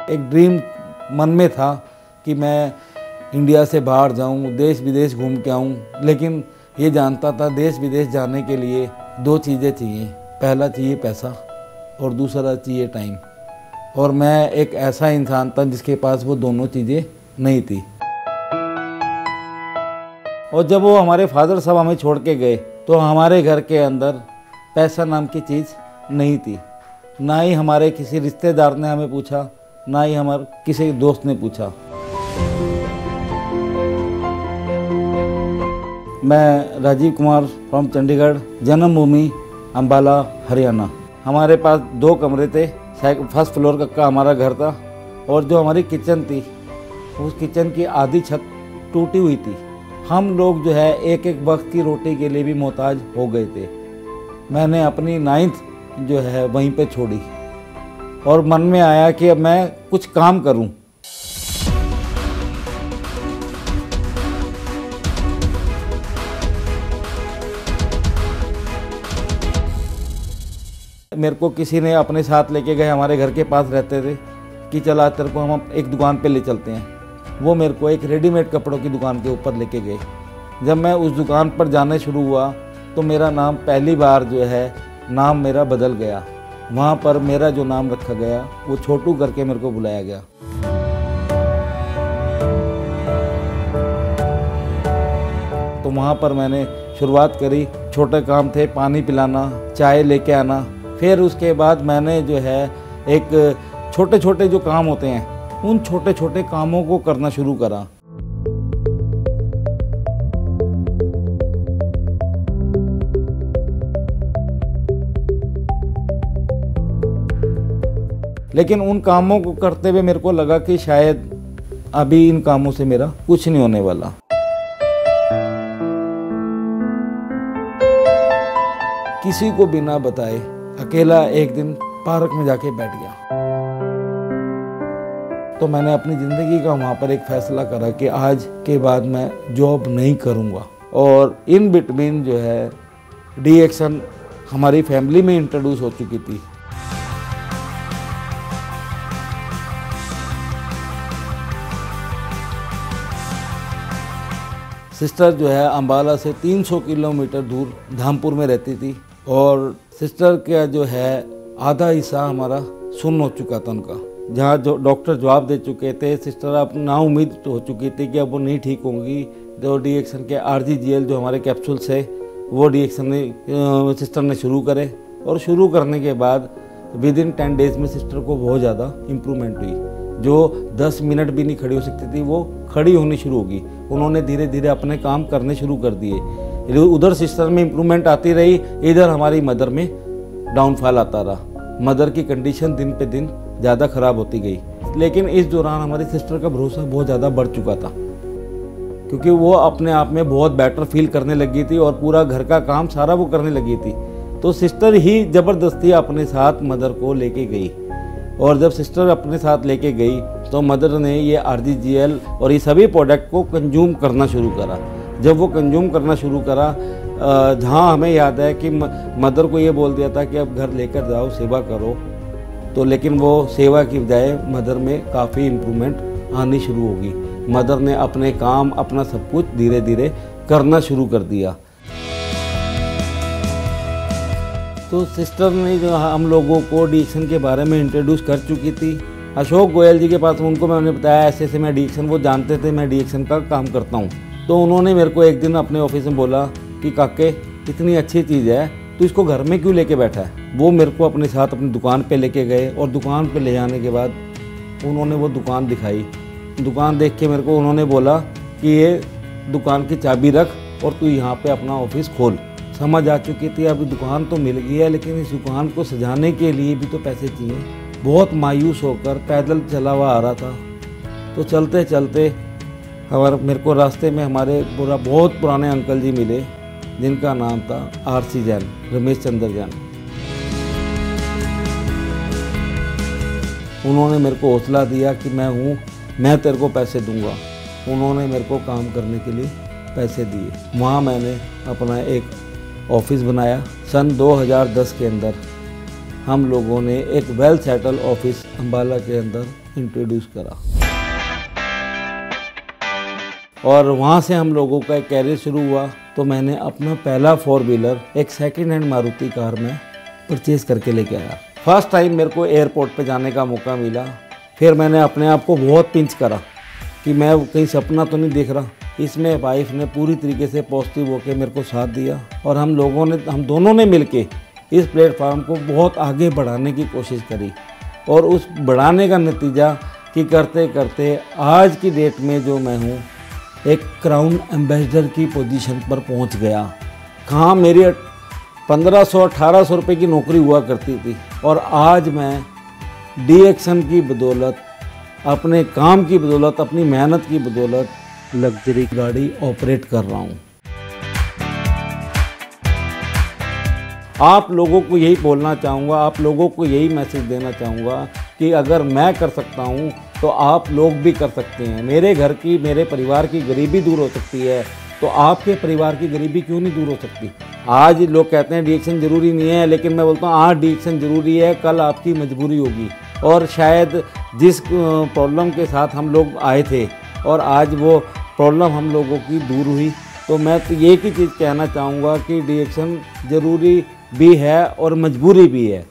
एक ड्रीम मन में था कि मैं इंडिया से बाहर जाऊं, देश विदेश घूम के आऊं, लेकिन ये जानता था देश विदेश जाने के लिए दो चीज़ें चाहिए। पहला चाहिए पैसा और दूसरा चाहिए टाइम। और मैं एक ऐसा इंसान था जिसके पास वो दोनों चीज़ें नहीं थी। और जब वो हमारे फादर साहब हमें छोड़ के गए तो हमारे घर के अंदर पैसा नाम की चीज़ नहीं थी। ना ही हमारे किसी रिश्तेदार ने हमें पूछा, ना ही हमारे किसी दोस्त ने पूछा। मैं राजीव कुमार फ्रॉम चंडीगढ़, जन्मभूमि अम्बाला, हरियाणा। हमारे पास 2 कमरे थे। फर्स्ट फ्लोर का हमारा घर था और जो हमारी किचन थी उस किचन की आधी छत टूटी हुई थी। हम लोग जो है एक एक वक्त की रोटी के लिए भी मोहताज हो गए थे। मैंने अपनी 9th जो है वहीं पे छोड़ी और मन में आया कि अब मैं कुछ काम करूं। मेरे को किसी ने अपने साथ लेके गए, हमारे घर के पास रहते थे, कि चला तेरे को हम एक दुकान पे ले चलते हैं। वो मेरे को एक रेडीमेड कपड़ों की दुकान के ऊपर लेके गए। जब मैं उस दुकान पर जाना शुरू हुआ तो मेरा नाम पहली बार जो है नाम मेरा बदल गया। वहाँ पर मेरा जो नाम रखा गया वो छोटू करके मेरे को बुलाया गया। तो वहाँ पर मैंने शुरुआत करी। छोटे काम थे, पानी पिलाना, चाय लेके आना। फिर उसके बाद मैंने जो है एक छोटे छोटे जो काम होते हैं उन छोटे छोटे कामों को करना शुरू करा। लेकिन उन कामों को करते हुए मेरे को लगा कि शायद अभी इन कामों से मेरा कुछ नहीं होने वाला। किसी को बिना बताए अकेला एक दिन पार्क में जाके बैठ गया। तो मैंने अपनी ज़िंदगी का वहाँ पर एक फैसला करा कि आज के बाद मैं जॉब नहीं करूँगा। और इन बिटवीन जो है डी एक्शन हमारी फैमिली में इंट्रोड्यूस हो चुकी थी। सिस्टर जो है अम्बाला से 300 किलोमीटर दूर धामपुर में रहती थी और सिस्टर का जो है आधा हिस्सा हमारा सुन्न हो चुका था उनका। जहाँ जो डॉक्टर जवाब दे चुके थे, सिस्टर अब नाउम्मीद हो चुकी थी कि अब वो नहीं ठीक होंगी। जो डी एक्शन के RGGL जो हमारे कैप्सूल्स है वो डी एक्शन ने सिस्टर ने शुरू करे। और शुरू करने के बाद विदिन 10 डेज़ में सिस्टर को बहुत ज़्यादा इम्प्रूवमेंट हुई। जो 10 मिनट भी नहीं खड़ी हो सकती थी वो खड़ी होनी शुरू होगी। उन्होंने धीरे धीरे अपने काम करने शुरू कर दिए। उधर सिस्टर में इम्प्रूवमेंट आती रही, इधर हमारी मदर में डाउनफॉल आता रहा। मदर की कंडीशन दिन पे दिन ज़्यादा ख़राब होती गई। लेकिन इस दौरान हमारी सिस्टर का भरोसा बहुत ज़्यादा बढ़ चुका था, क्योंकि वो अपने आप में बहुत बेटर फील करने लगी थी और पूरा घर का काम सारा वो करने लगी थी। तो सिस्टर ही ज़बरदस्ती अपने साथ मदर को लेके गई। और जब सिस्टर अपने साथ लेके गई तो मदर ने ये RGGL और ये सभी प्रोडक्ट को कंज्यूम करना शुरू करा। जब वो कंज्यूम करना शुरू करा, जहाँ हमें याद है कि मदर को ये बोल दिया था कि अब घर लेकर जाओ, सेवा करो। तो लेकिन वो सेवा की बजाय मदर में काफ़ी इम्प्रूवमेंट आनी शुरू होगी। मदर ने अपने काम, अपना सब कुछ धीरे धीरे करना शुरू कर दिया। तो सिस्टर ने जो हम लोगों को डी एक्शन के बारे में इंट्रोड्यूस कर चुकी थी। अशोक गोयल जी के पास उनको मैंने बताया ऐसे ऐसे मैं डी एक्शन, वो जानते थे मैं डी एक्शन का काम करता हूँ। तो उन्होंने मेरे को एक दिन अपने ऑफिस में बोला कि काके इतनी अच्छी चीज़ है, तो इसको घर में क्यों लेके बैठा है। वो मेरे को अपने साथ अपनी दुकान पे लेके गए और दुकान पे ले जाने के बाद उन्होंने वो दुकान दिखाई। दुकान देख के मेरे को उन्होंने बोला कि ये दुकान की चाबी रख और तू यहाँ पे अपना ऑफिस खोल। समझ आ चुकी थी अभी दुकान तो मिल गई है, लेकिन इस दुकान को सजाने के लिए भी तो पैसे चाहिए। बहुत मायूस होकर पैदल चला हुआ आ रहा था। तो चलते चलते मेरे को रास्ते में हमारे बहुत पुराने अंकल जी मिले, जिनका नाम था RC जैन, रमेश चंद्र जैन। उन्होंने मेरे को हौसला दिया कि मैं हूँ, मैं तेरे को पैसे दूंगा। उन्होंने मेरे को काम करने के लिए पैसे दिए। वहाँ मैंने अपना एक ऑफिस बनाया। सन 2010 के अंदर हम लोगों ने एक वेल सेटल ऑफिस अम्बाला के अंदर इंट्रोड्यूस करा और वहाँ से हम लोगों का एक कैरियर शुरू हुआ। तो मैंने अपना पहला 4 व्हीलर एक सेकंड हैंड मारुति कार में परचेज़ करके लेके आया। फर्स्ट टाइम मेरे को एयरपोर्ट पे जाने का मौका मिला। फिर मैंने अपने आप को बहुत पिंच करा कि मैं कहीं सपना तो नहीं देख रहा। इसमें वाइफ ने पूरी तरीके से पॉजिटिव होकर मेरे को साथ दिया और हम दोनों ने मिलके इस प्लेटफार्म को बहुत आगे बढ़ाने की कोशिश करी और उस बढ़ाने का नतीजा कि करते करते आज की डेट में जो मैं हूँ एक क्राउन एम्बेसडर की पोजीशन पर पहुँच गया। कहाँ मेरी 1500-1800 रुपये की नौकरी हुआ करती थी और आज मैं DXN की बदौलत, अपने काम की बदौलत, अपनी मेहनत की बदौलत लग्जरी गाड़ी ऑपरेट कर रहा हूँ। आप लोगों को यही बोलना चाहूँगा, आप लोगों को यही मैसेज देना चाहूँगा कि अगर मैं कर सकता हूँ तो आप लोग भी कर सकते हैं। मेरे घर की, मेरे परिवार की गरीबी दूर हो सकती है तो आपके परिवार की गरीबी क्यों नहीं दूर हो सकती। आज लोग कहते हैं DXN ज़रूरी नहीं है, लेकिन मैं बोलता हूँ आज DXN ज़रूरी है, कल आपकी मजबूरी होगी। और शायद जिस प्रॉब्लम के साथ हम लोग आए थे और आज वो प्रॉब्लम हम लोगों की दूर हुई, तो मैं तो एक ही चीज़ कहना चाहूँगा कि DXN ज़रूरी भी है और मजबूरी भी है।